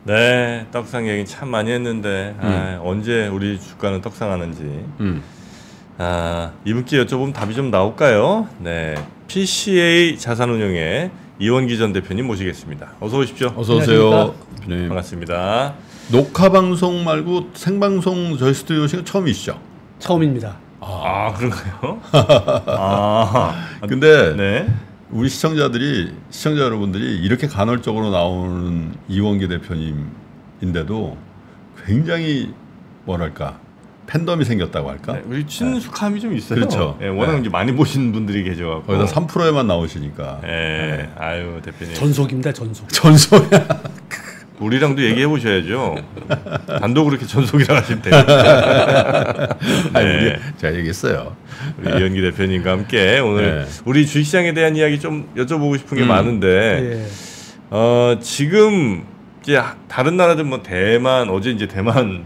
네, 떡상 얘기 참 많이 했는데 언제 우리 주가는 떡상하는지 이분께 여쭤보면 답이 좀 나올까요? 네, PCA 자산운용의 이원기 전 대표님 모시겠습니다. 어서 오십시오. 어서 오세요. 네. 반갑습니다. 녹화 방송 말고 생방송 저희 스튜디오 시간 처음이시죠? 처음입니다. 그런가요? 근데 네. 우리 시청자 여러분들이 이렇게 간헐적으로 나오는 이원기 대표님인데도 굉장히 뭐랄까 팬덤이 생겼다고 할까? 네, 우리 친숙함이 좀 있어요. 그렇죠. 네, 워낙 네. 이제 많이 보시는 분들이 계셔갖고 거기다 3%에만 나오시니까. 네. 아유 대표님. 전속입니다, 전속. 전소야. 우리랑도 얘기해 보셔야죠. 단독 그렇게 전속이라고 하시면 됩니다. 네. 제가 얘기했어요. 우리 이현기 대표님과 함께 오늘 우리 주식시장에 대한 이야기 좀 여쭤보고 싶은 게 많은데 지금 이제 다른 나라들 뭐 대만 어제 이제 대만도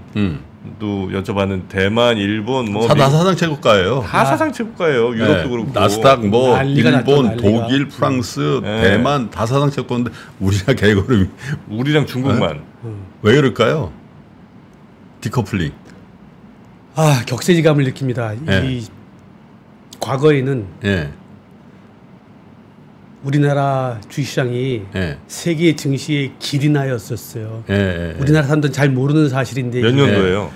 여쭤봤는데 대만, 일본 뭐 다 사상체국가예요. 다 사상체국가예요. 유럽도 그렇고 나스닥 뭐 일본, 났죠, 독일, 프랑스, 대만 다 사상체국가인데 우리나라 개걸음이 우리랑 중국만 왜 그럴까요? 디커플링. 격세지감을 느낍니다. 이 과거에는 우리나라 주식시장이 세계 증시의 기린하였었어요. 우리나라 사람들은 잘 모르는 사실인데 몇 년도예요?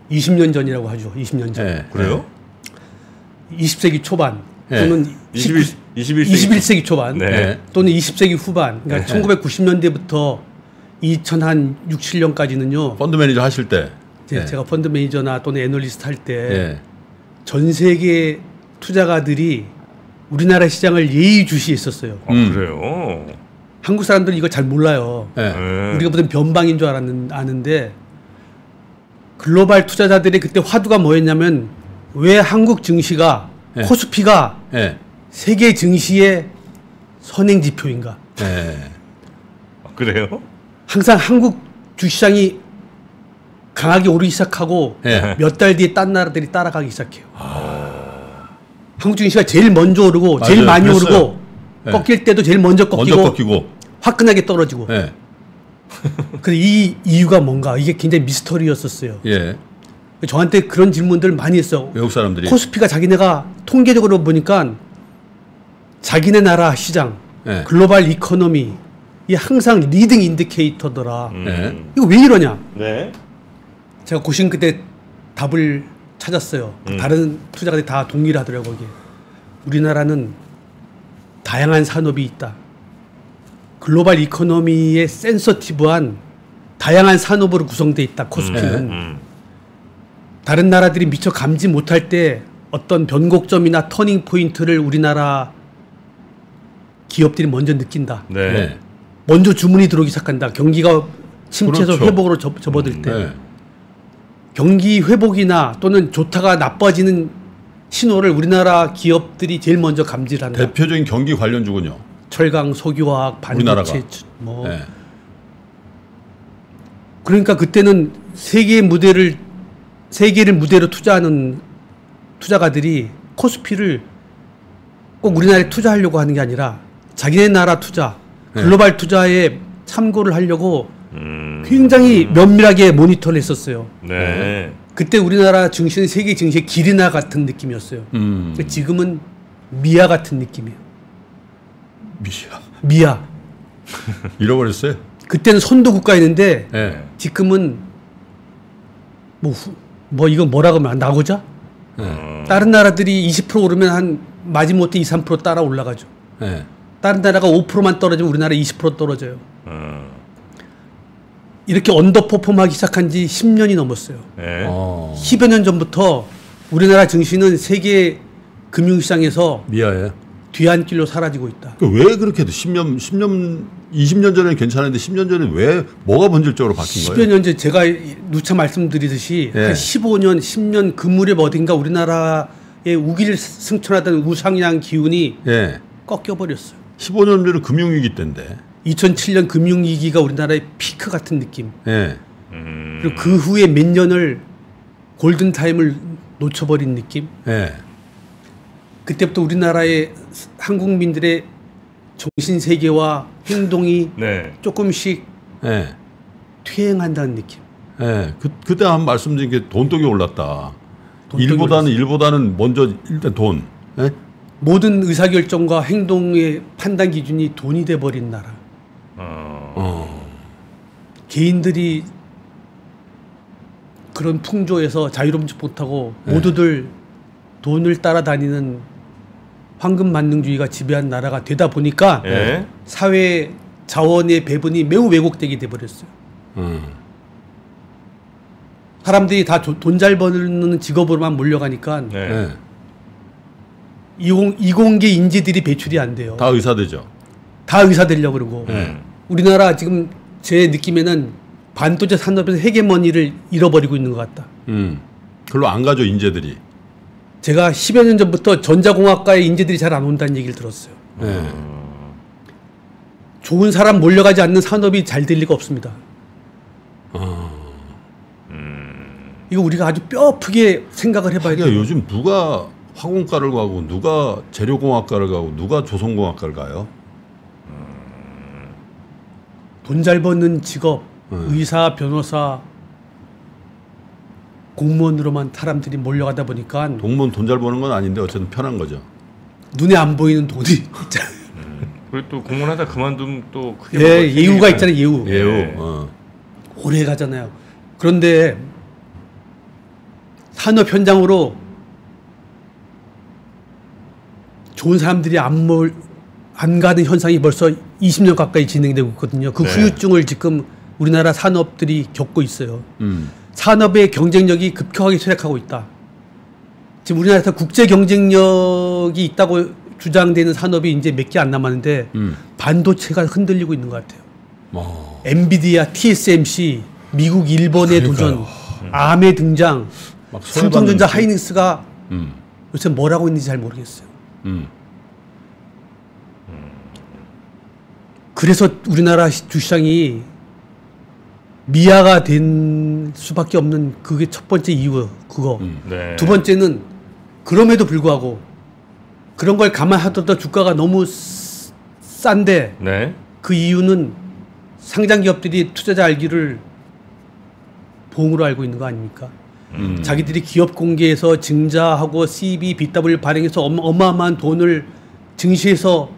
20년 전이라고 하죠. 20년 전. 그래요? 20세기 초반 또는 21세기 초반 또는 20세기 후반 그러니까 1990년대부터 2006, 7년까지는요. 펀드 매니저 하실 때 제가 펀드 매니저나 또는 애널리스트 할 때 전 세계 투자가들이 우리나라 시장을 예의주시했었어요. 그래요? 한국 사람들은 이거 잘 몰라요. 우리가 무슨 변방인 줄 아는데 글로벌 투자자들이 그때 화두가 뭐였냐면 왜 한국 증시가 코스피가 세계 증시의 선행 지표인가? 그래요? 항상 한국 주시장이 강하게 오르기 시작하고 몇 달 뒤에 딴 나라들이 따라가기 시작해요. 한국 증시가 제일 먼저 오르고 제일 많이 그랬어요. 오르고 꺾일 때도 제일 먼저 꺾이고 화끈하게 떨어지고. 근데 이 이유가 뭔가 이게 굉장히 미스터리였었어요. 저한테 그런 질문들 많이 했어요. 외국 사람들이 코스피가 자기네가 통계적으로 보니까 자기네 나라 시장 글로벌 이코노미 이 항상 리딩 인디케이터더라. 이거 왜 이러냐? 제가 고심 그때 답을 찾았어요. 다른 투자가들이 다 동의를 하더라고요. 거기에. 우리나라는 다양한 산업이 있다. 글로벌 이코노미에 센서티브한 다양한 산업으로 구성되어 있다. 코스피는. 다른 나라들이 미처 감지 못할 때 어떤 변곡점이나 터닝 포인트를 우리나라 기업들이 먼저 느낀다. 먼저 주문이 들어오기 시작한다. 경기가 침체에서 회복으로 접어들 때. 경기 회복이나 또는 좋다가 나빠지는 신호를 우리나라 기업들이 제일 먼저 감지를 한다. 대표적인 경기 관련주군요. 철강, 석유화학, 반도체 뭐. 그러니까 그때는 세계를 무대로 투자하는 투자가들이 코스피를 꼭 우리나라에 투자하려고 하는 게 아니라 자기네 나라 투자, 글로벌 투자에 참고를 하려고 굉장히 면밀하게 모니터를 했었어요. 그때 우리나라 증시는 세계 증시의 기린하 같은 느낌이었어요. 지금은 미아 같은 느낌이에요. 미아. 잃어버렸어요? 그때는 선도 국가였는데 지금은 뭐 이거 뭐라고 하면 나고자? 다른 나라들이 20% 오르면 한 마지못해 2, 3% 따라 올라가죠. 다른 나라가 5%만 떨어지면 우리나라 20% 떨어져요. 이렇게 언더퍼폼하기 시작한 지 10년이 넘었어요. 10여 년 전부터 우리나라 증시는 세계 금융시장에서 미아에 뒤안길로 사라지고 있다. 왜 그렇게 해도 10년, 20년 전에는 괜찮았는데 10년 전에 왜 뭐가 본질적으로 바뀐 거예요? 10여 년 전 제가 누차 말씀드리듯이 한 15년, 10년 그 무렵 어딘가 우리나라의 우기를 승천하던 우상향 기운이 꺾여버렸어요. 15년 전에 금융위기 때인데 2007년 금융위기가 우리나라의 피크 같은 느낌. 그리고 그 후에 몇 년을 골든타임을 놓쳐버린 느낌. 그때부터 우리나라의 한국민들의 정신세계와 행동이 조금씩 퇴행한다는 느낌. 네, 그때 한 말씀드린 게 돈독이 올랐다. 일보다는 먼저 일단 돈. 네? 모든 의사결정과 행동의 판단 기준이 돈이 돼버린 나라. 개인들이 그런 풍조에서 자유롭지 못하고 모두들 돈을 따라다니는 황금만능주의가 지배한 나라가 되다 보니까 사회 자원의 배분이 매우 왜곡되게 돼버렸어요. 사람들이 다 돈 잘 버는 직업으로만 몰려가니까 이공계 인재들이 배출이 안 돼요. 다 의사되죠. 다 의사 되려고 그러고 우리나라 지금 제 느낌에는 반도체 산업에서 헤게모니를 잃어버리고 있는 것 같다. 별로 안 가죠, 인재들이. 제가 10여 년 전부터 전자공학과에 인재들이 잘 안 온다는 얘기를 들었어요. 좋은 사람 몰려가지 않는 산업이 잘 될 리가 없습니다. 이거 우리가 아주 뼈아프게 생각을 해봐야 돼요. 요즘 누가 화공과를 가고 누가 재료공학과를 가고 누가 조선공학과를 가요? 돈 잘 버는 직업, 의사, 변호사, 공무원으로만 사람들이 몰려가다 보니까 공무원 돈 잘 버는 건 아닌데 어쨌든 편한 거죠. 눈에 안 보이는 돈이 있잖아요. 그리고 또 공무원하다 그만두면 또 크게 예우가 있잖아요. 예우. 오래 가잖아요. 그런데 산업 현장으로 좋은 사람들이 안 가는 현상이 벌써 20년 가까이 진행되고 있거든요. 그 후유증을 지금 우리나라 산업들이 겪고 있어요. 산업의 경쟁력이 급격하게 쇠락하고 있다. 지금 우리나라에서 국제 경쟁력이 있다고 주장되는 산업이 이제 몇 개 안 남았는데 반도체가 흔들리고 있는 것 같아요. 엔비디아, TSMC, 미국, 일본의 도전, 암의 등장, 삼성전자, 하이닉스가 요새 뭘 하고 있는지 잘 모르겠어요. 그래서 우리나라 주시장이 미아가 된 수밖에 없는 그게 첫 번째 이유 그거. 두 번째는 그럼에도 불구하고 그런 걸 감안하더라도 주가가 너무 싼데 그 이유는 상장 기업들이 투자자 알기를 봉으로 알고 있는 거 아닙니까? 자기들이 기업 공개해서 증자하고 CB, BW 발행해서 어마어마한 돈을 증시에서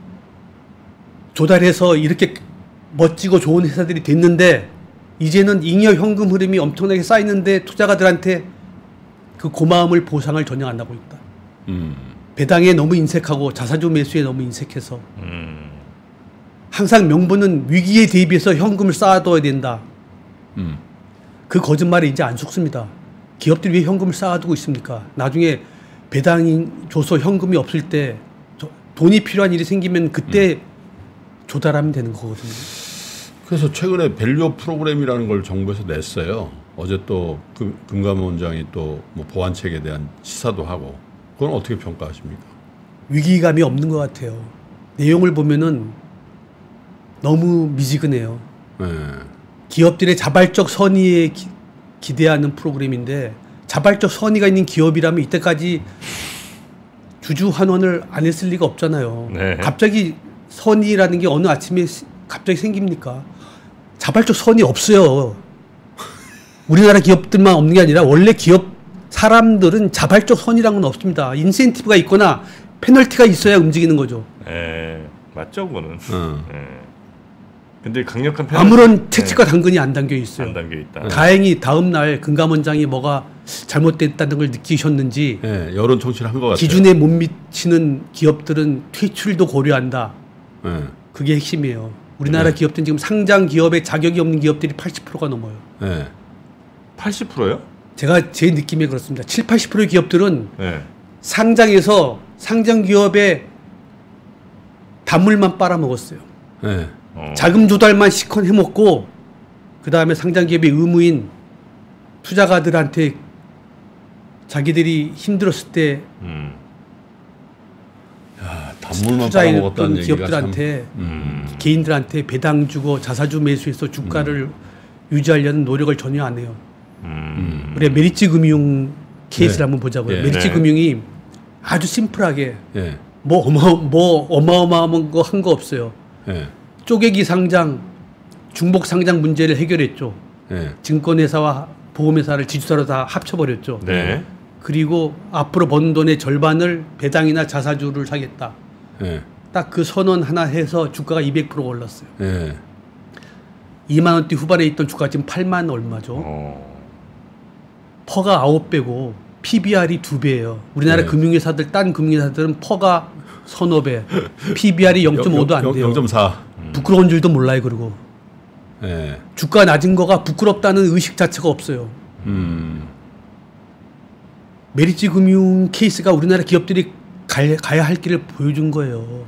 조달해서 이렇게 멋지고 좋은 회사들이 됐는데 이제는 잉여 현금 흐름이 엄청나게 쌓이는데 투자가들한테 그 고마움을 보상을 전혀 안 하고 있다. 배당에 너무 인색하고 자사주 매수에 너무 인색해서 항상 명분은 위기에 대비해서 현금을 쌓아둬야 된다. 그 거짓말이 이제 안 속습니다. 기업들이 왜 현금을 쌓아두고 있습니까? 나중에 배당이 줘서 현금이 없을 때 돈이 필요한 일이 생기면 그때 조달하면 되는 거거든요. 그래서 최근에 밸류 프로그램이라는 걸 정부에서 냈어요. 어제 또 금감원 원장이 또 뭐 보완책에 대한 시사도 하고 그건 어떻게 평가하십니까? 위기감이 없는 것 같아요. 내용을 보면은 너무 미지근해요. 기업들의 자발적 선의에 기대하는 프로그램인데 자발적 선의가 있는 기업이라면 이때까지 주주 환원을 안 했을 리가 없잖아요. 갑자기 선의라는 게 어느 아침에 갑자기 생깁니까? 자발적 선의 없어요. 우리나라 기업들만 없는 게 아니라 원래 기업 사람들은 자발적 선의라는 건 없습니다. 인센티브가 있거나 페널티가 있어야 움직이는 거죠. 맞죠, 그거는. 근데 강력한 아무런 채찍과 당근이 안 담겨 있어요. 안 담겨 있다. 다행히 다음 날 금감원장이 뭐가 잘못됐다는 걸 느끼셨는지 여론 청취를 한 것 같아요. 기준에 못 미치는 기업들은 퇴출도 고려한다. 그게 핵심이에요. 우리나라 기업들은 지금 상장 기업에 자격이 없는 기업들이 80%가 넘어요. 80%요? 제가 제 느낌에 그렇습니다. 7, 80%의 기업들은 상장에서 상장 기업의 단물만 빨아먹었어요. 자금 조달만 시컨 해먹고 그 다음에 상장 기업의 의무인 투자가들한테 자기들이 힘들었을 때 단물만 빨아먹었다는 얘기가 기업들한테 개인들한테 배당 주고 자사주 매수해서 주가를 유지하려는 노력을 전혀 안 해요. 우리가 메리츠 금융 케이스를 한번 보자고요. 메리츠 금융이 아주 심플하게 뭐 어마어마한 거 한 거 없어요. 쪼개기 상장, 중복 상장 문제를 해결했죠. 네. 증권회사와 보험회사를 지주사로 다 합쳐버렸죠. 네. 그리고 앞으로 버는 돈의 절반을 배당이나 자사주를 사겠다. 네. 딱 그 선언 하나 해서 주가가 200% 올랐어요. 네. 2만 원대 후반에 있던 주가가 지금 8만 얼마죠. 퍼가 9배고 PBR이 2배예요. 우리나라 네. 금융회사들, 딴 금융회사들은 퍼가 서너 배, PBR이 0.5도 안 돼요. 0.4. 부끄러운 줄도 몰라요. 그리고 네. 주가 낮은 거가 부끄럽다는 의식 자체가 없어요. 메리츠 금융 케이스가 우리나라 기업들이 가야 할 길을 보여준 거예요.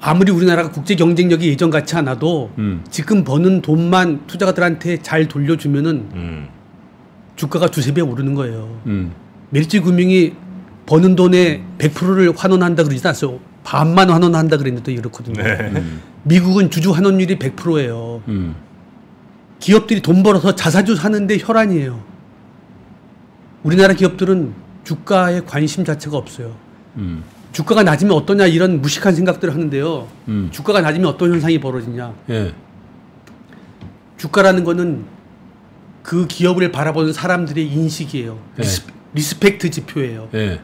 아무리 우리나라가 국제 경쟁력이 예전 같지 않아도 지금 버는 돈만 투자가들한테 잘 돌려주면은 주가가 2-3배 오르는 거예요. 메리츠 금융이 버는 돈의 100%를 환원한다 그러지 않았어요. 반만 환원한다 그랬는데 이렇거든요. 네. 미국은 주주 환원율이 100%예요. 기업들이 돈 벌어서 자사주 사는데 혈안이에요. 우리나라 기업들은 주가에 관심 자체가 없어요. 주가가 낮으면 어떠냐 이런 무식한 생각들을 하는데요. 주가가 낮으면 어떤 현상이 벌어지냐. 예. 주가라는 거는 그 기업을 바라보는 사람들의 인식이에요. 예. 리스펙트 지표예요. 예.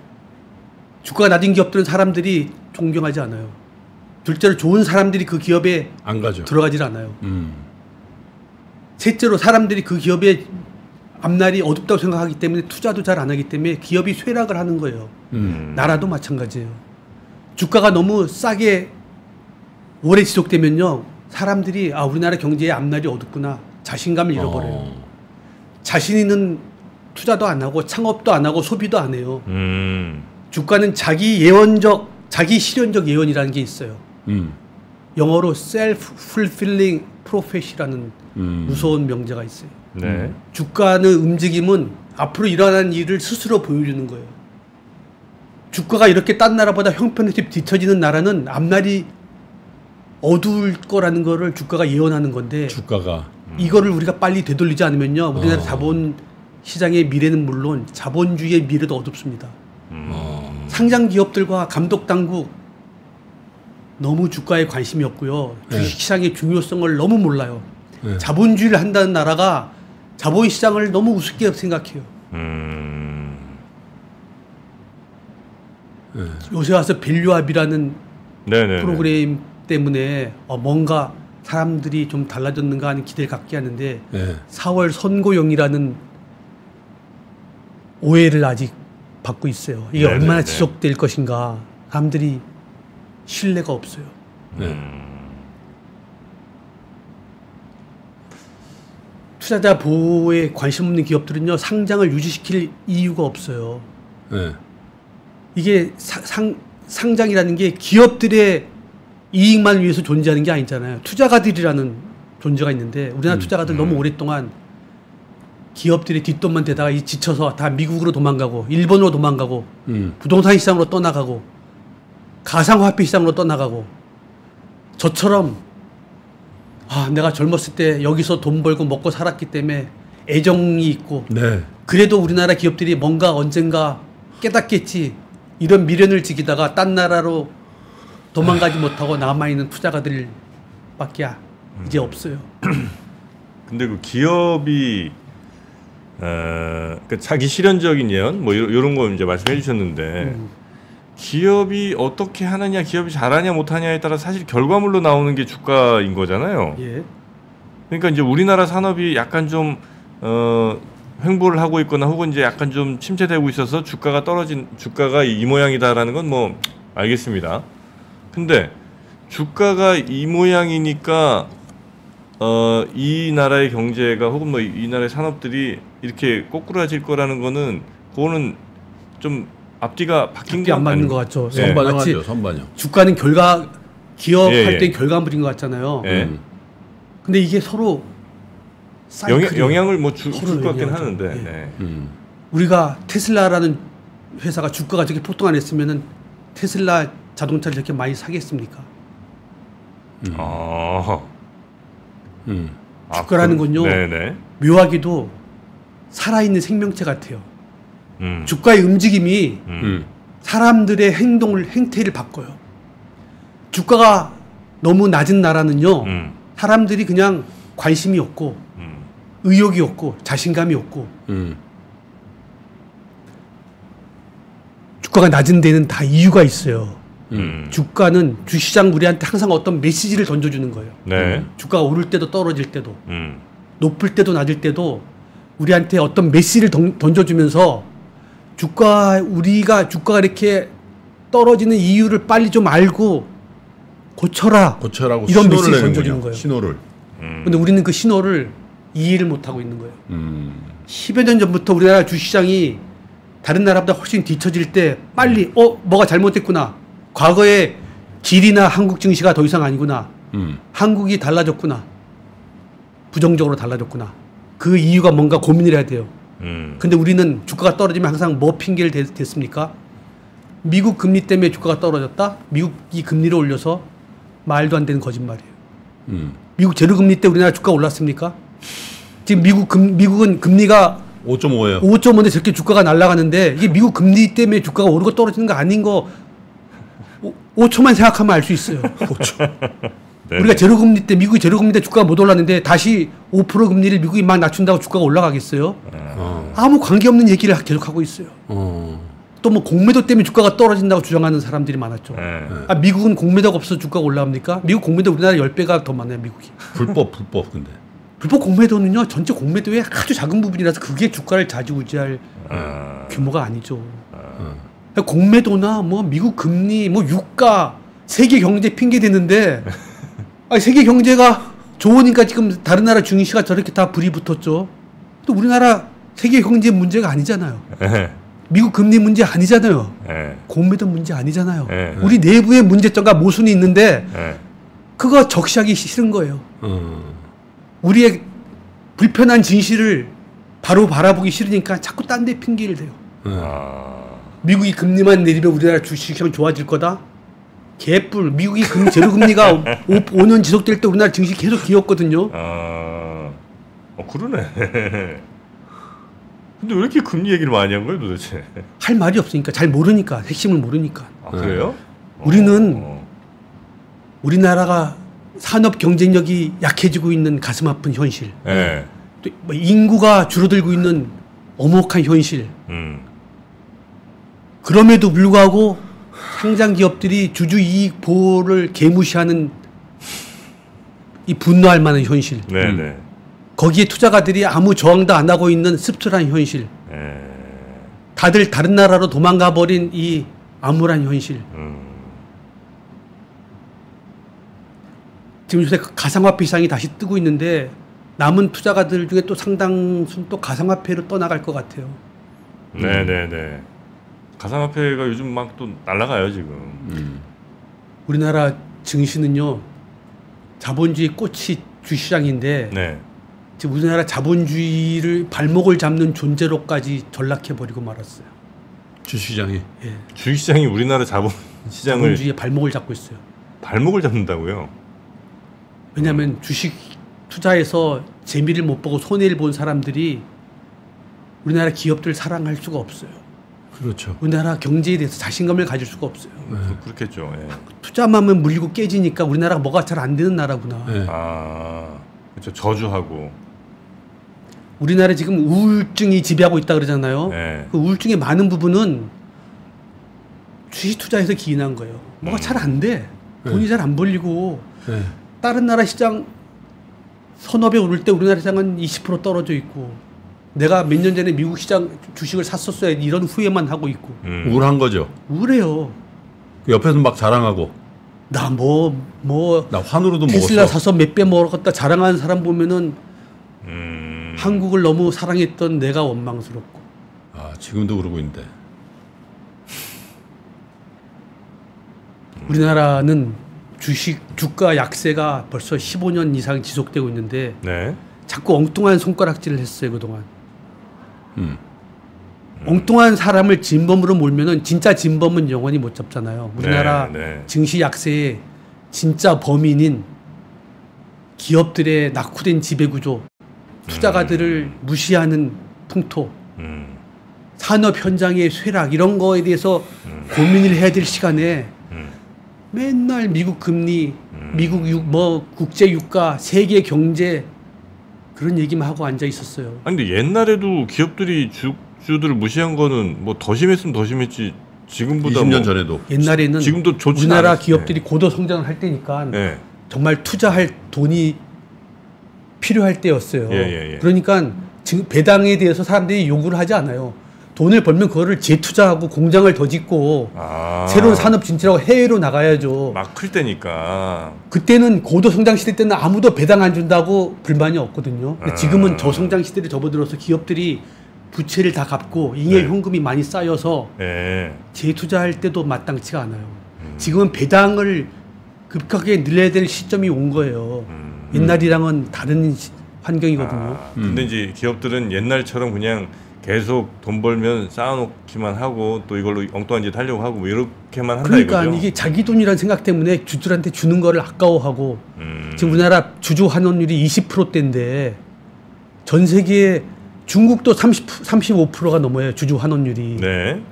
주가가 낮은 기업들은 사람들이 존경하지 않아요. 둘째로 좋은 사람들이 그 기업에 안 가죠. 들어가질 않아요. 셋째로 사람들이 그 기업의 앞날이 어둡다고 생각하기 때문에 투자도 잘 안 하기 때문에 기업이 쇠락을 하는 거예요. 나라도 마찬가지예요. 주가가 너무 싸게 오래 지속되면요. 사람들이 아 우리나라 경제의 앞날이 어둡구나. 자신감을 잃어버려요. 자신 있는 투자도 안 하고 창업도 안 하고 소비도 안 해요. 주가는 자기 실현적 예언이라는 게 있어요. 영어로 self-fulfilling prophecy라는 무서운 명제가 있어요. 네. 주가는 움직임은 앞으로 일어나는 일을 스스로 보여주는 거예요. 주가가 이렇게 딴 나라보다 형편없이 뒤처지는 나라는 앞날이 어두울 거라는 거를 주가가 예언하는 건데 주가가 이거를 우리가 빨리 되돌리지 않으면요. 우리나라 자본 시장의 미래는 물론 자본주의의 미래도 어둡습니다. 상장 기업들과 감독 당국 너무 주가에 관심이 없고요. 주식시장의 중요성을 너무 몰라요. 네. 자본주의를 한다는 나라가 자본시장을 너무 우습게 생각해요. 요새 와서 밸류압이라는 프로그램 때문에 뭔가 사람들이 좀 달라졌는가 하는 기대를 갖게 하는데 4월 선고용이라는 오해를 아직 받고 있어요. 이게 얼마나 지속될 것인가. 사람들이 신뢰가 없어요. 투자자 보호에 관심 없는 기업들은요. 상장을 유지시킬 이유가 없어요. 이게 상장이라는 게 기업들의 이익만 위해서 존재하는 게 아니잖아요. 투자가들이라는 존재가 있는데 우리나라 투자가들 너무 오랫동안 기업들의 뒷돈만 대다가 지쳐서 다 미국으로 도망가고 일본으로 도망가고 부동산 시장으로 떠나가고 가상화폐 시장으로 떠나가고 저처럼 내가 젊었을 때 여기서 돈 벌고 먹고 살았기 때문에 애정이 있고 그래도 우리나라 기업들이 뭔가 언젠가 깨닫겠지 이런 미련을 지키다가 딴 나라로 도망가지 못하고 남아있는 투자가들밖에 이제 없어요. 근데 그 기업이 그 자기 실현적인 예언 뭐 이런 거 이제 말씀해 주셨는데 기업이 어떻게 하느냐, 기업이 잘하냐 못하냐에 따라 사실 결과물로 나오는 게 주가인 거잖아요. 예. 그러니까 이제 우리나라 산업이 약간 좀 횡보를 하고 있거나 혹은 이제 약간 좀 침체되고 있어서 주가가 이 모양이다라는 건 뭐 알겠습니다. 근데 주가가 이 모양이니까 이 나라의 경제가 혹은 뭐 이 나라의 산업들이 이렇게 꼬꾸라질 거라는 거는 그거는 좀 앞뒤가 바뀐 게 안 맞는 것 같죠. 선반영하죠. 선반영. 주가는 기업할 때 결과물인 것 같잖아요. 근데 이게 서로 영향을 뭐 줄 것 같긴 하는데. 우리가 테슬라라는 회사가 주가가 저렇게 폭등 안 했으면은 테슬라 자동차를 저렇게 많이 사겠습니까? 주가라는 건요. 묘하게도 살아있는 생명체 같아요. 주가의 움직임이 사람들의 행태를 바꿔요. 주가가 너무 낮은 나라는요. 사람들이 그냥 관심이 없고 의욕이 없고 자신감이 없고 주가가 낮은 데는 다 이유가 있어요. 주가는 주시장 우리한테 항상 어떤 메시지를 던져주는 거예요. 네. 주가가 오를 때도 떨어질 때도 높을 때도 낮을 때도 우리한테 어떤 메시지를 던져주면서 우리가 주가가 이렇게 떨어지는 이유를 빨리 좀 알고 고쳐라고 이런 메시지 던져주는 거예요. 신호를. 근데 우리는 그 신호를 이해를 못하고 있는 거예요. 10여 년 전부터 우리나라 주시장이 다른 나라보다 훨씬 뒤처질 때 빨리 뭐가 잘못됐구나. 과거에 길이나 한국 증시가 더 이상 아니구나. 한국이 달라졌구나. 부정적으로 달라졌구나. 그 이유가 뭔가 고민을 해야 돼요. 근데 우리는 주가가 떨어지면 항상 뭐 핑계를 댔습니까? 미국 금리 때문에 주가가 떨어졌다? 미국이 금리를 올려서 말도 안 되는 거짓말이에요. 미국 제로금리 때 우리나라 주가 올랐습니까? 지금 미국은 금리가 5.5예요. 5.5인데 저렇게 주가가 날아가는데 이게 미국 금리 때문에 주가가 오르고 떨어지는 거 아닌 거 5초만 생각하면 알 수 있어요. 5초. 우리가 제로금리 때 미국이 제로금리 때 주가가 못 올랐는데 다시 5% 금리를 미국이 막 낮춘다고 주가가 올라가겠어요? 아무 관계없는 얘기를 계속하고 있어요. 또 뭐 공매도 때문에 주가가 떨어진다고 주장하는 사람들이 많았죠. 미국은 공매도가 없어서 주가가 올라갑니까? 미국 공매도 우리나라 10배가 더 많아요. 미국이. 불법 근데. 불법 공매도는요. 전체 공매도의 아주 작은 부분이라서 그게 주가를 좌지우지할 규모가 아니죠. 공매도나 뭐 미국 금리 뭐 유가 세계 경제 핑계 대는데 세계 경제가 좋으니까 지금 다른 나라 증시가 저렇게 다 불이 붙었죠. 또 우리나라 세계 경제 문제가 아니잖아요. 미국 금리 문제 아니잖아요. 공매도 문제 아니잖아요. 우리 내부의 문제점과 모순이 있는데 그거 적시하기 싫은 거예요. 우리의 불편한 진실을 바로 바라보기 싫으니까 자꾸 딴 데 핑계를 대요. 미국이 금리만 내리면 우리나라 주식시장 좋아질 거다? 개뿔. 미국이 제로금리가 5년 지속될 때 우리나라 증시 계속 기었거든요. 그러네. 근데 왜 이렇게 금리 얘기를 많이 한 거예요 도대체? 할 말이 없으니까. 잘 모르니까. 핵심을 모르니까. 그래요? 우리는 우리나라가 산업 경쟁력이 약해지고 있는 가슴 아픈 현실. 또 인구가 줄어들고 있는 엄혹한 현실. 그럼에도 불구하고 상장 기업들이 주주 이익 보호를 개무시하는 이 분노할 만한 현실. 거기에 투자가들이 아무 저항도 안 하고 있는 씁쓸한 현실. 다들 다른 나라로 도망가 버린 이 암울한 현실. 지금 요새 가상화폐 시장이 다시 뜨고 있는데 남은 투자가들 중에 또 상당수는 또 가상화폐로 떠나갈 것 같아요. 네네네. 가상화폐가 요즘 막 또 날아가요 지금. 우리나라 증시는요 자본주의 꽃이 주시장인데 지금 우리나라 자본주의를 발목을 잡는 존재로까지 전락해버리고 말았어요. 주시장이? 예. 주시장이 우리나라 자본주의의 발목을 잡고 있어요. 발목을 잡는다고요? 왜냐하면 주식 투자해서 재미를 못 보고 손해를 본 사람들이 우리나라 기업들을 사랑할 수가 없어요. 그렇죠. 우리나라 경제에 대해서 자신감을 가질 수가 없어요. 그렇겠죠. 투자만 물리고 깨지니까 우리나라가 뭐가 잘 안 되는 나라구나. 그렇죠. 저주하고. 우리나라 지금 우울증이 지배하고 있다 그러잖아요. 그 우울증의 많은 부분은 주식 투자에서 기인한 거예요. 뭐가 잘 안 돼. 돈이 잘 안 벌리고 다른 나라 시장 서너 배 오를 때 우리나라 시장은 20% 떨어져 있고 내가 몇 년 전에 미국 시장 주식을 샀었어야 이런 후회만 하고 있고. 우울한 거죠. 우울해요. 그 옆에서 막 자랑하고. 나 환으로도 테슬라 먹었어. 사서 몇 배 먹었다 자랑하는 사람 보면은 한국을 너무 사랑했던 내가 원망스럽고. 지금도 그러고 있는데. 우리나라는 주가 약세가 벌써 15년 이상 지속되고 있는데 자꾸 엉뚱한 손가락질을 했어요 그동안. 엉뚱한 사람을 진범으로 몰면은 진짜 진범은 영원히 못 잡잖아요. 우리나라 증시 약세의 진짜 범인인 기업들의 낙후된 지배구조, 투자가들을 무시하는 풍토, 산업 현장의 쇠락 이런 거에 대해서 고민을 해야 될 시간에 맨날 미국 금리, 미국 국제 유가, 세계 경제 그런 얘기만 하고 앉아 있었어요. 아니 근데 옛날에도 기업들이 주주들을 무시한 거는 뭐 더 심했으면 더 심했지. 지금보다 20년 뭐 전에도 옛날에는 지금도 우리나라 않았어요. 기업들이 고도 성장을 할 때니까 네. 정말 투자할 돈이 필요할 때였어요. 예. 그러니까 지금 배당에 대해서 사람들이 요구를 하지 않아요. 돈을 벌면 그거를 재투자하고 공장을 더 짓고 새로운 산업 진출하고 해외로 나가야죠. 막 클 때니까. 그때는 고도 성장 시대 때는 아무도 배당 안 준다고 불만이 없거든요. 근데 지금은 저성장 시대를 접어들어서 기업들이 부채를 다 갚고 잉여 현금이 많이 쌓여서 재투자할 때도 마땅치가 않아요. 지금은 배당을 급하게 늘려야 될 시점이 온 거예요. 옛날이랑은 다른 환경이거든요. 근데 이제 기업들은 옛날처럼 그냥 계속 돈 벌면 쌓아놓기만 하고 또 이걸로 엉뚱한 짓 하려고 하고 뭐 이렇게만 한다 그러니까 이거죠. 이게 자기 돈이라는 생각 때문에 주주들한테 주는 거를 아까워하고 지금 우리나라 주주 환원율이 20%대인데 전 세계 중국도 35%가 넘어요. 주주 환원율이. 네.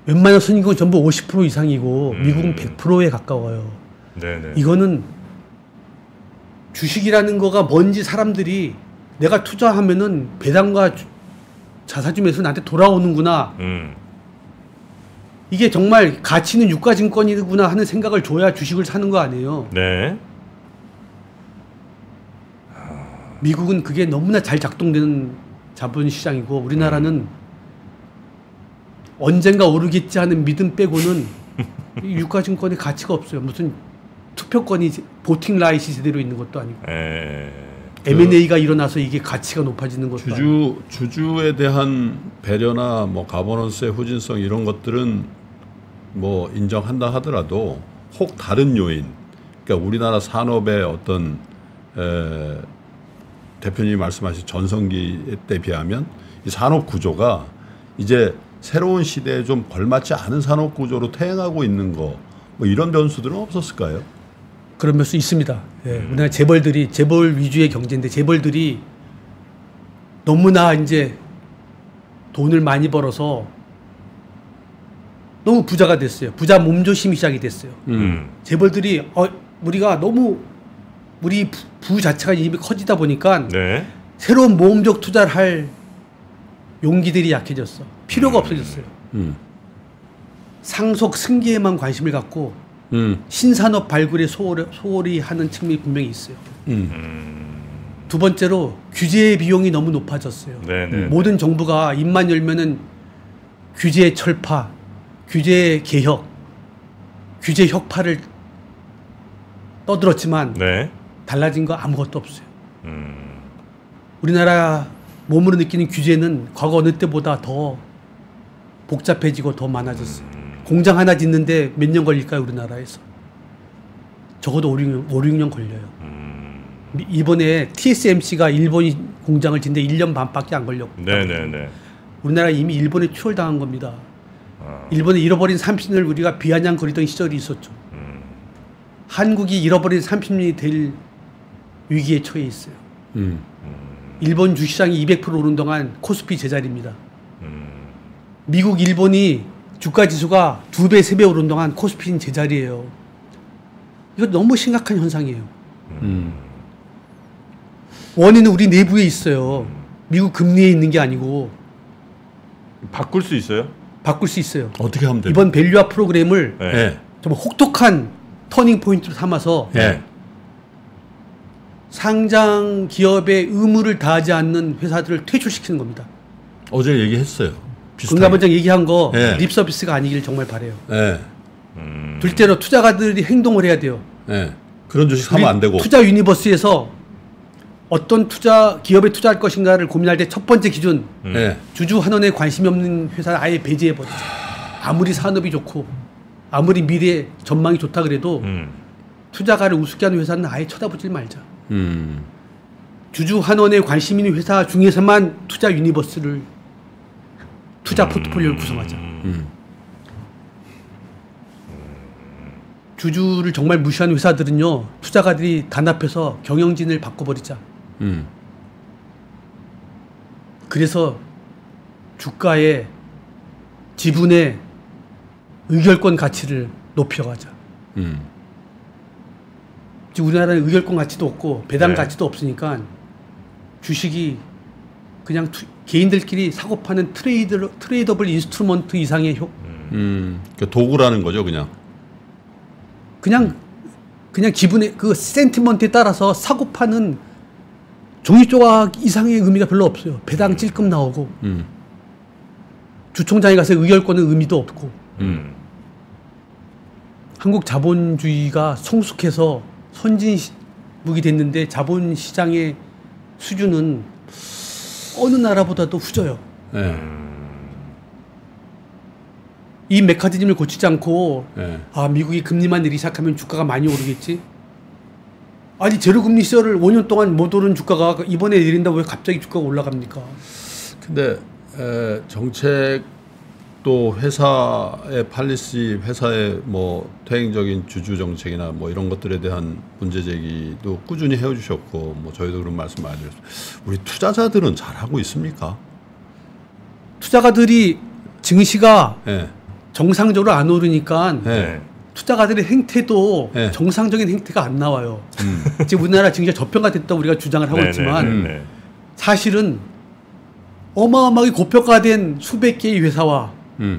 웬만한 선진국은 전부 50% 이상이고 미국은 100%에 가까워요. 네네. 이거는 주식이라는 거가 뭔지 사람들이 내가 투자하면은 배당과 자사주면서 나한테 돌아오는구나. 이게 정말 가치는 유가증권이구나 하는 생각을 줘야 주식을 사는 거 아니에요. 네. 미국은 그게 너무나 잘 작동되는 자본시장이고 우리나라는 언젠가 오르겠지 하는 믿음 빼고는 이 유가증권의 가치가 없어요. 무슨 투표권이 보팅 라이트 제대로 있는 것도 아니고 M&A가 일어나서 이게 가치가 높아지는 것도 아니고 주주에 대한 배려나 뭐 가버넌스의 후진성 이런 것들은 뭐 인정한다 하더라도 혹 다른 요인, 그러니까 우리나라 산업의 어떤 대표님이 말씀하신 전성기 때 비하면 이 산업 구조가 이제 새로운 시대에 좀 걸맞지 않은 산업 구조로 퇴행하고 있는 거, 뭐 이런 변수들은 없었을까요? 그런 변수 있습니다. 예, 우리나라 재벌 위주의 경제인데 재벌들이 너무나 이제 돈을 많이 벌어서 너무 부자가 됐어요. 부자 몸조심이 시작이 됐어요. 재벌들이 우리가 너무 우리 부 자체가 이미 커지다 보니까 새로운 모험적 투자를 할 용기들이 약해졌어. 필요가 없어졌어요. 상속 승계에만 관심을 갖고 신산업 발굴에 소홀히 하는 측면이 분명히 있어요. 두 번째로 규제 비용이 너무 높아졌어요. 모든 정부가 입만 열면은 규제 철파, 규제 개혁, 규제 혁파를 떠들었지만 달라진 거 아무것도 없어요. 우리나라 몸으로 느끼는 규제는 과거 어느 때보다 더 복잡해지고 더 많아졌어요. 공장 하나 짓는데 몇 년 걸릴까요, 우리나라에서? 적어도 5, 6년 걸려요. 이번에 TSMC가 일본이 공장을 짓는데 1년 반밖에 안 걸렸고. 우리나라 이미 일본에 추월당한 겁니다. 일본에 잃어버린 30년을 우리가 비아냥거리던 시절이 있었죠. 한국이 잃어버린 30년이 될 위기에 처해 있어요. 일본 주시장이 200% 오른 동안 코스피 제자리입니다. 미국, 일본이 주가 지수가 2배, 3배 오른 동안 코스피는 제자리예요. 이거 너무 심각한 현상이에요. 원인은 우리 내부에 있어요. 미국 금리에 있는 게 아니고. 바꿀 수 있어요? 바꿀 수 있어요. 어떻게 하면 돼요? 이번 밸류업 프로그램을 정말 혹독한 터닝 포인트로 삼아서 상장 기업의 의무를 다하지 않는 회사들을 퇴출시키는 겁니다. 어제 얘기했어요. 금감원장 얘기한 거 립 서비스가 아니길 정말 바래요. 둘째로 투자가들이 행동을 해야 돼요. 그런 주식 사면 안 되고. 투자 유니버스에서 어떤 기업에 투자할 것인가를 고민할 때 첫 번째 기준 주주 환원에 관심이 없는 회사를 아예 배제해 버리죠. 아무리 산업이 좋고 아무리 미래 전망이 좋다 그래도 투자가를 우습게 하는 회사는 아예 쳐다보질 말자. 주주 환원에 관심 있는 회사 중에서만 투자 유니버스를 투자 포트폴리오를 구성하자. 주주를 정말 무시하는 회사들은요, 투자가들이 단합해서 경영진을 바꿔버리자. 그래서 주가의 지분의 의결권 가치를 높여가자. 지금 우리나라는 의결권 가치도 없고 배당 가치도 없으니까 주식이 그냥 개인들끼리 사고 파는 트레이더블 인스트루먼트 이상의 그러니까 도구라는 거죠, 그냥 기분의 그 센티먼트에 따라서 사고 파는 종이 조각 이상의 의미가 별로 없어요. 배당 찔끔 나오고 주총장에 가서 의결권은 의미도 없고 한국 자본주의가 성숙해서 선진국이 됐는데 자본시장의 수준은 어느 나라보다도 후져요. 이 메커니즘을 고치지 않고 미국이 금리만 내리기 시작하면 주가가 많이 오르겠지. 아니 제로금리 시절을 5년 동안 못 오른 주가가 이번에 내린다고 왜 갑자기 주가가 올라갑니까? 근데 정책도 회사의 팔리시, 회사의 뭐 퇴행적인 주주 정책이나 뭐 이런 것들에 대한 문제 제기도 꾸준히 해오주셨고 뭐 저희도 그런 말씀 많이 드렸어요. 우리 투자자들은 잘하고 있습니까? 투자가들이 증시가 정상적으로 안 오르니까 투자가들의 행태도 정상적인 행태가 안 나와요. 지금 우리나라 증시가 저평가됐다고 우리가 주장을 하고 있지만 사실은 어마어마하게 고평가된 수백 개의 회사와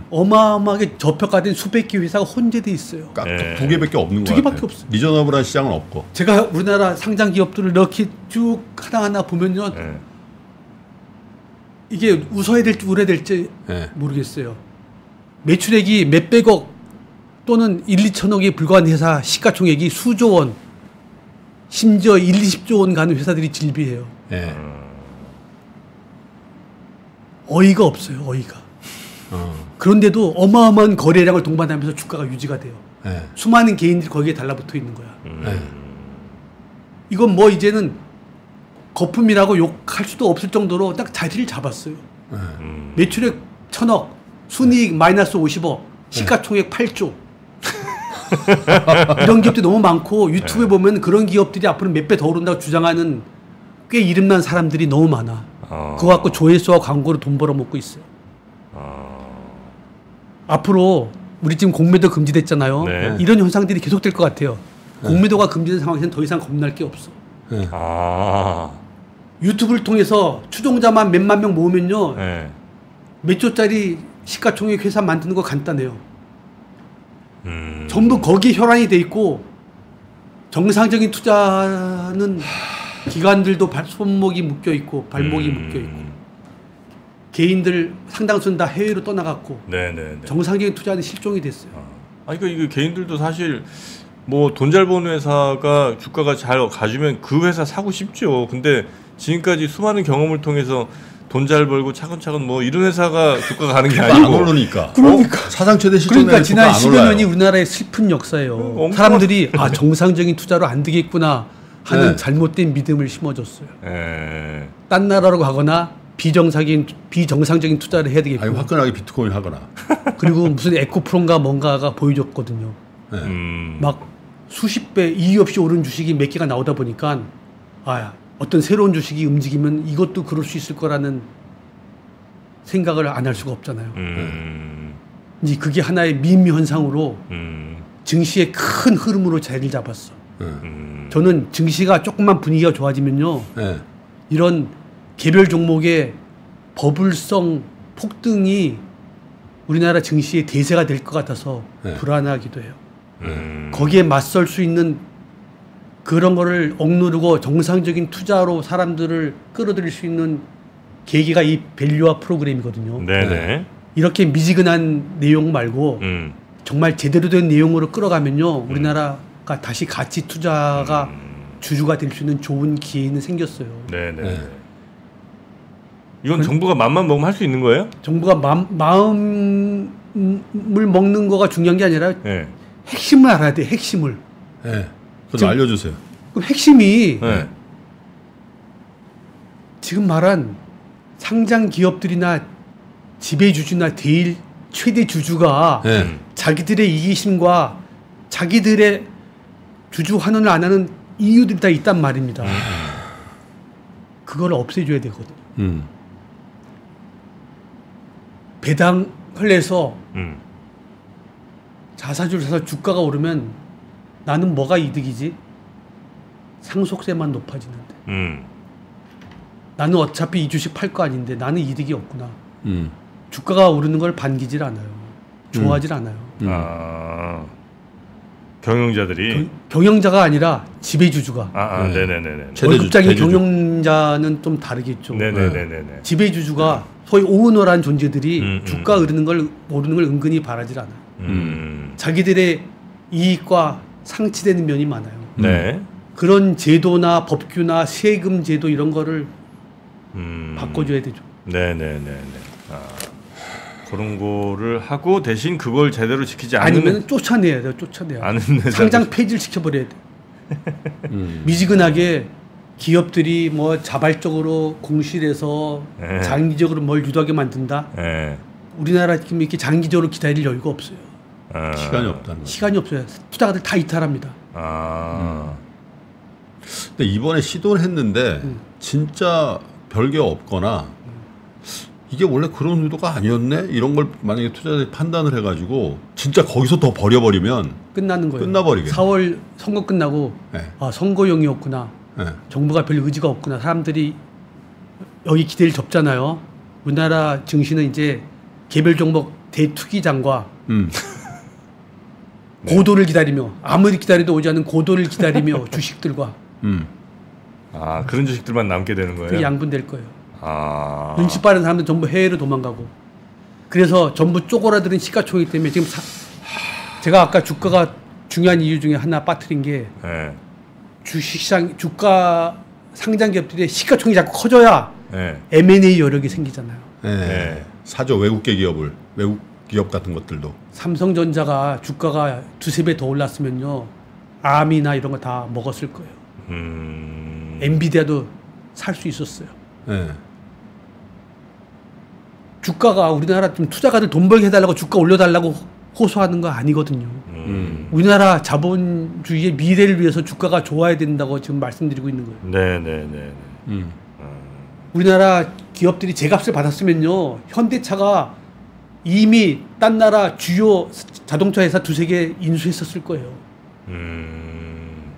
어마어마하게 저평가된 수백 개의 회사가 혼재돼 있어요. 두 개밖에 없는 거예요. 두 개밖에 없어요. 리저너블한 시장은 없고. 제가 우리나라 상장 기업들을 이렇게 쭉 하나하나 보면요, 이게 웃어야 될지 울어야 될지 모르겠어요. 매출액이 몇백억 또는 1, 2천억에 불과한 회사 시가총액이 수조 원, 심지어 1, 20조 원 가는 회사들이 질비해요. 어이가 없어요. 어이가. 그런데도 어마어마한 거래량을 동반하면서 주가가 유지가 돼요. 수많은 개인들이 거기에 달라붙어 있는 거야. 이건 뭐 이제는 거품이라고 욕할 수도 없을 정도로 딱 자리를 잡았어요. 매출액 1,000억, 순이익 마이너스 50억, 시가총액 8조. 이런 기업들이 너무 많고 유튜브에 보면 그런 기업들이 앞으로 몇 배 더 오른다고 주장하는 꽤 이름난 사람들이 너무 많아. 그거 갖고 조회수와 광고로 돈 벌어먹고 있어요. 앞으로 우리 지금 공매도 금지됐잖아요. 이런 현상들이 계속될 것 같아요. 공매도가 금지된 상황에서는 더 이상 겁날 게 없어. 유튜브를 통해서 추종자만 몇만 명 모으면요, 몇 조짜리 시가총액 회사 만드는 거 간단해요. 전부 거기에 혈안이 돼 있고 정상적인 투자는 기관들도 손목이 묶여 있고 발목이 묶여 있고 개인들 상당수는 다 해외로 떠나갔고 정상적인 투자는 실종이 됐어요. 아니 그러니까 이거 개인들도 사실 뭐 돈 잘 버는 회사가 주가가 잘 가주면 그 회사 사고 싶죠. 근데 지금까지 수많은 경험을 통해서 돈 잘 벌고 차근차근 뭐 이런 회사가 주가가 가는 게 아니고 안 오르니까. 그러니까 사상최대 시점에 그러니까 지난 10여 년이 우리나라의 슬픈 역사예요. 사람들이 정상적인 투자로 안 되겠구나 하는 잘못된 믿음을 심어줬어요. 딴 나라로 가거나 비정상적인 투자를 해야 되겠구나. 아니 화끈하게 비트코인 하거나. 그리고 무슨 에코프론가 뭔가가 보여줬거든요. 막 수십 배 이유 없이 오른 주식이 몇 개가 나오다 보니까 어떤 새로운 주식이 움직이면 이것도 그럴 수 있을 거라는 생각을 안 할 수가 없잖아요. 이제 그게 하나의 미미 현상으로 증시의 큰 흐름으로 자리를 잡았어. 저는 증시가 조금만 분위기가 좋아지면요, 이런 개별 종목의 버블성 폭등이 우리나라 증시의 대세가 될 것 같아서 불안하기도 해요. 거기에 맞설 수 있는 그런 거를 억누르고 정상적인 투자로 사람들을 끌어들일 수 있는 계기가 이 밸류화 프로그램이거든요. 이렇게 미지근한 내용 말고 정말 제대로 된 내용으로 끌어가면요, 우리나라가 다시 가치 투자가 주주가 될 수 있는 좋은 기회는 생겼어요. 이건 정부가 맘만 먹으면 할 수 있는 거예요? 정부가 마음을 먹는 거가 중요한 게 아니라 핵심을 알아야 돼. 핵심을. 좀 알려주세요. 그럼 핵심이 지금 말한 상장 기업들이나 지배주주나 최대 주주가 자기들의 이기심과 자기들의 주주 환원을 안 하는 이유들이 다 있단 말입니다. 그걸 없애줘야 되거든요. 배당을 내서 자사주를 사서 주가가 오르면 나는 뭐가 이득이지? 상속세만 높아지는데. 나는 어차피 이 주식 팔 거 아닌데 나는 이득이 없구나. 주가가 오르는 걸 반기질 않아요. 좋아하질 않아요. 아, 경영자들이 경영자가 아니라 지배주주가. 네네네네. 월급장의 경영자는 좀 다르겠죠. 네네네네. 지배주주가 소위 오너란 존재들이 주가 오르는 걸 은근히 바라질 않아요. 자기들의 이익과 상치되는 면이 많아요. 네. 그런 제도나 법규나 세금 제도 이런 거를 바꿔줘야 되죠. 네네네네. 그런 거를 하고 대신 그걸 제대로 지키지 않으면 아니면 쫓아내야 돼요. 쫓아내야 돼요. 상장 폐지를 시켜버려야 돼. 미지근하게 기업들이 뭐 자발적으로 공실해서 장기적으로 뭘 유도하게 만든다. 우리나라 지금 이렇게 장기적으로 기다릴 여유가 없어요. 시간이 없다는 시간이 없어요. 투자가들 다 이탈합니다. 근데 이번에 시도를 했는데 진짜 별게 없거나 이게 원래 그런 의도가 아니었네? 이런 걸 만약에 투자자들이 판단을 해가지고 진짜 거기서 더 버려버리면 끝나는 거예요. 끝나버리겠네. 4월 선거 끝나고 선거용이었구나. 정부가 별 의지가 없구나. 사람들이 여기 기대를 접잖아요. 우리나라 증시는 이제 개별 종목 대투기장과 고도를 기다리며 아무리 기다려도 오지 않는 고도를 기다리며 주식들과 그런 주식들만 남게 되는 거예요? 그게 양분될 거예요. 눈치 빠른 사람들은 전부 해외로 도망가고 그래서 전부 쪼그라드는 시가총액 때문에 지금 제가 아까 주가가 중요한 이유 중에 하나 빠뜨린 게 주식시장 주가 상장 기업들의 시가총액이 자꾸 커져야 M&A 여력이 생기잖아요. 사죠. 외국계 기업을 외국 기업 같은 것들도 삼성전자가 주가가 두세 배 더 올랐으면요 암이나 이런 거 다 먹었을 거예요. 엔비디아도 살 수 있었어요. 주가가 우리나라 좀 투자가들 돈 벌게 해달라고 주가 올려달라고 호소하는 거 아니거든요. 우리나라 자본주의의 미래를 위해서 주가가 좋아야 된다고 지금 말씀드리고 있는 거예요. 네네네. 우리나라 기업들이 제값을 받았으면요 현대차가 이미 딴 나라 주요 자동차 회사 두세 개 인수했었을 거예요.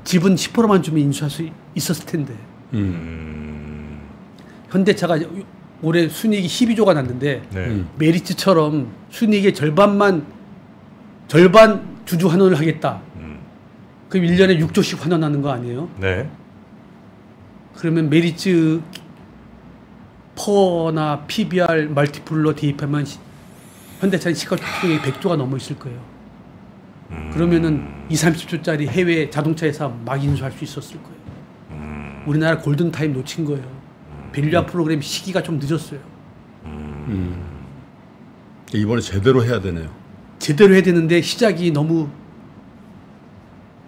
지분 10%만 주면 인수할 수 있었을 텐데. 현대차가 올해 순이익이 12조가 났는데 메리츠처럼 순이익의 절반 주주 환원을 하겠다. 그럼 1년에 6조씩 환원하는 거 아니에요? 네. 그러면 메리츠 퍼나 PBR 멀티플로 대입하면 현대차는 시가총액이 100조가 넘어 있을 거예요. 그러면은 20-30조짜리 해외 자동차 회사 막 인수할 수 있었을 거예요. 우리나라 골든타임 놓친 거예요. 밸류화 프로그램 시기가 좀 늦었어요. 이번에 제대로 해야 되네요. 제대로 해야 되는데 시작이 너무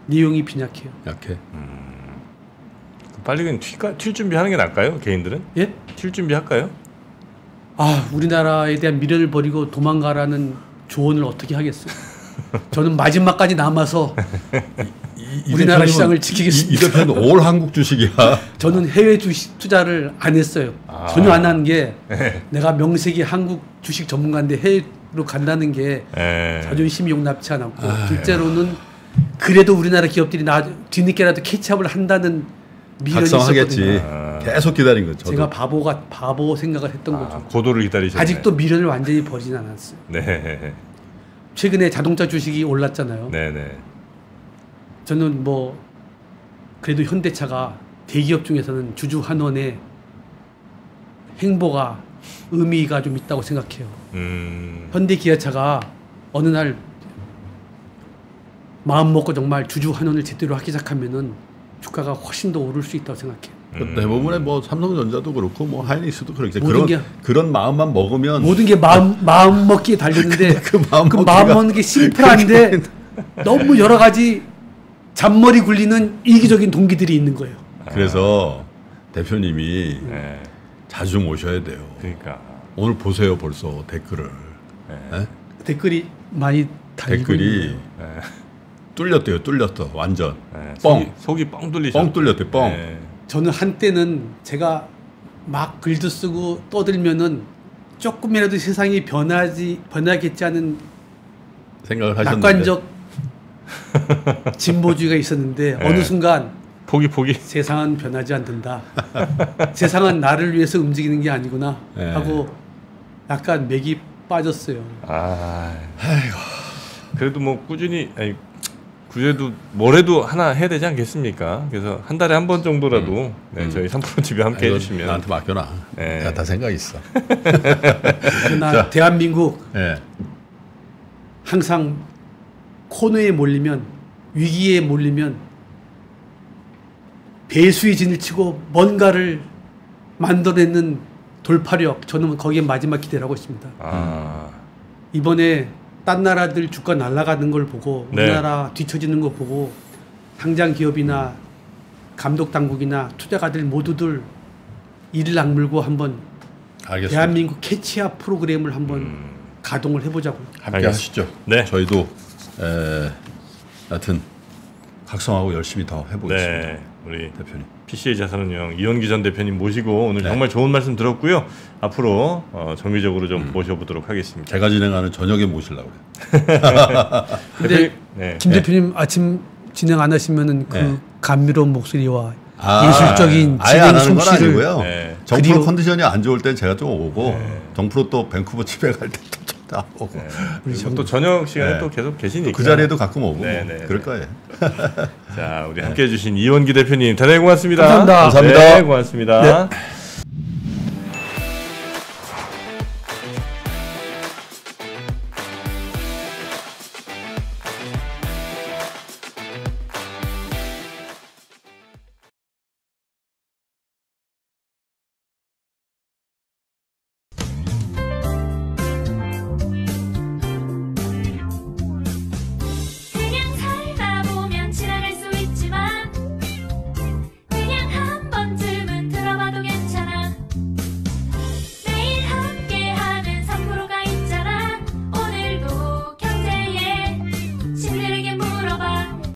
내용이 빈약해요. 약해. 빨리 그냥 튈 준비하는 게 나을까요? 개인들은? 예? 튈 준비할까요? 우리나라에 대한 미련을 버리고 도망가라는 조언을 어떻게 하겠어요? 저는 마지막까지 남아서 우리나라 시장을 지키겠습니다. 이 대표는 올 한국 주식이야. 저는 해외 주식 투자를 안 했어요. 전혀 안 하는 게 내가 명색이 한국 주식 전문가인데 해외로 간다는 게 자존심이 용납치 않았고 둘째로는 그래도 우리나라 기업들이 뒤늦게라도 캐치업을 한다는 미련이 있었거든요. 계속 기다린 거죠. 제가 바보 생각을 했던 거죠. 고도를 기다리셨네. 아직도 미련을 완전히 버리진 않았어요. 네. 최근에 자동차 주식이 올랐잖아요. 네네. 저는 그래도 현대차가 대기업 중에서는 주주 환원의 행보가 의미가 좀 있다고 생각해요. 현대기아차가 어느 날 마음 먹고 정말 주주 환원을 제대로 하기 시작하면은 주가가 훨씬 더 오를 수 있다고 생각해요. 대부분의 삼성전자도 그렇고 하이닉스도 그렇게 그런 마음만 먹으면 모든 게 마음 먹기에 달렸는데 그 마음 먹는 게 심플한데 너무 여러 가지 잔머리 굴리는 이기적인 동기들이 있는 거예요. 그래서 대표님이 자주 좀 오셔야 돼요. 그러니까 오늘 보세요 벌써 댓글을. 댓글이 많이 달리고 있네요. 뚫렸대요. 뚫렸어. 완전. 속이 뻥 뚫리셨어요. 뻥 뚫렸대. 뻥. 저는 한때는 제가 막 글도 쓰고 떠들면은 조금이라도 세상이 변하겠지 하는 생각을 하셨는데 낙관적 진보주의가 있었는데 어느 순간 포기. 세상은 변하지 않는다. 세상은 나를 위해서 움직이는 게 아니구나 하고 약간 맥이 빠졌어요. 아이고. 그래도 뭐 꾸준히 그래도 뭐래도 하나 해야 되지 않겠습니까? 그래서 한 달에 한 번 정도라도 저희 3프로TV 함께 해주시면 나한테 맡겨놔. 내가 다 생각 있어. 그러나 대한민국 항상 코너에 몰리면 위기에 몰리면 배수의 진을 치고 뭔가를 만들어내는 돌파력 저는 거기에 마지막 기대를 하고 있습니다. 이번에 딴 나라들 주가 날아가는 걸 보고 우리나라 뒤처지는 거 보고 상장 기업이나 감독 당국이나 투자가들 모두들 이를 악물고 한번 알겠습니다. 대한민국 캐치업 프로그램을 한번 가동을 해보자고요. 함께 하시죠. 네. 저희도 하여튼 각성하고 열심히 더 해보겠습니다. 네. 우리 대표님 PCA 자산운용 이원기 전 대표님 모시고 오늘 정말 좋은 말씀 들었고요. 앞으로 정기적으로 좀 모셔보도록 하겠습니다. 제가 진행하는 저녁에 모시려고 그래요. 근데 김 대표님 아침 진행 안 하시면은 그 감미로운 목소리와 예술적인 진행 솜씨를 정프로 컨디션이 안 좋을 땐 제가 좀 오고 정프로 또 밴쿠버 집에 갈 때 또 오고 또 저녁 시간에 또 계속 계시니까 그 자리에도 가끔 오고 그럴 거예요. 자, 우리 함께해 주신 이원기 대표님 대단히 고맙습니다. 감사합니다. 네, 고맙습니다. 네.